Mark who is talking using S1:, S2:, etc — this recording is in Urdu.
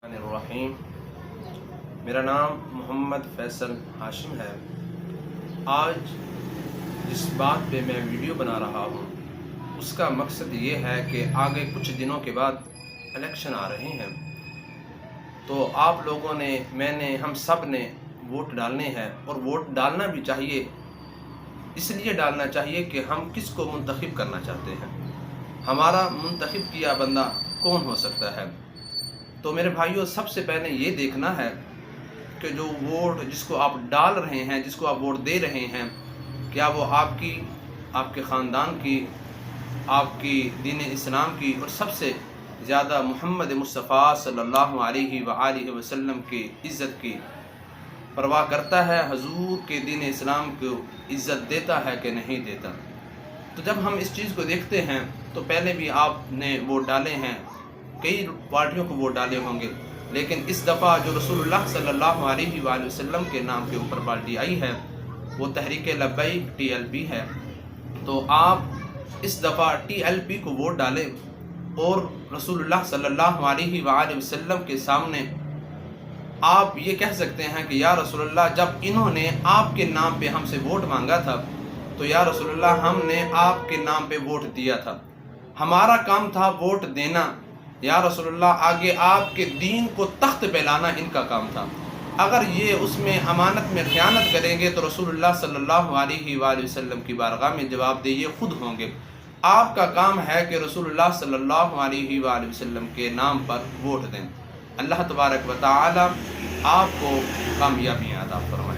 S1: الرحیم میرا نام محمد فیصل ہاشم ہے۔ آج جس بات پہ میں ویڈیو بنا رہا ہوں اس کا مقصد یہ ہے کہ آگے کچھ دنوں کے بعد الیکشن آ رہے ہیں، تو آپ لوگوں نے، میں نے، ہم سب نے ووٹ ڈالنے ہیں، اور ووٹ ڈالنا بھی چاہیے۔ اس لیے ڈالنا چاہیے کہ ہم کس کو منتخب کرنا چاہتے ہیں، ہمارا منتخب کیا بندہ کون ہو سکتا ہے۔ تو میرے بھائیوں، سب سے پہلے یہ دیکھنا ہے کہ جو ووٹ جس کو آپ ڈال رہے ہیں، جس کو آپ ووٹ دے رہے ہیں، کیا وہ آپ کی، آپ کے خاندان کی، آپ کی دین اسلام کی، اور سب سے زیادہ محمد مصطفیٰ صلی اللہ علیہ وآلہ وسلم کی عزت کی پرواہ کرتا ہے، حضور کے دین اسلام کو عزت دیتا ہے کہ نہیں دیتا۔ تو جب ہم اس چیز کو دیکھتے ہیں تو پہلے بھی آپ نے ووٹ ڈالے ہیں، کئی پارٹیوں کو ووٹ ڈالے ہوں گے، لیکن اس دفعہ جو رسول اللہ صلی اللہ علیہ وآلہ وسلم کے نام کے اوپر پارٹی آئی ہے وہ تحریک لبیک TLP ہے۔ تو آپ اس دفعہ TLP کو ووٹ ڈالیں اور رسول اللہ صلی اللہ علیہ وآلہ وسلم کے سامنے آپ یہ کہہ سکتے ہیں کہ یا رسول اللہ، جب انہوں نے آپ کے نام پہ ہم سے ووٹ مانگا تھا تو یا رسول اللہ ہم نے آپ کے نام پہ ووٹ دیا تھا، ہمارا کام تھا ووٹ دینا، یا رسول اللہ آگے آپ کے دین کو تخت پہ لانا ان کا کام تھا۔ اگر یہ اس میں امانت میں خیانت کریں گے تو رسول اللہ صلی اللہ علیہ وآلہ وسلم کی بارگاہ میں جواب دہ یہ خود ہوں گے۔ آپ کا کام ہے کہ رسول اللہ صلی اللہ علیہ وآلہ وسلم کے نام پر ووٹ دیں۔ اللہ تبارک و تعالی آپ کو کامیابی عطا فرمائے۔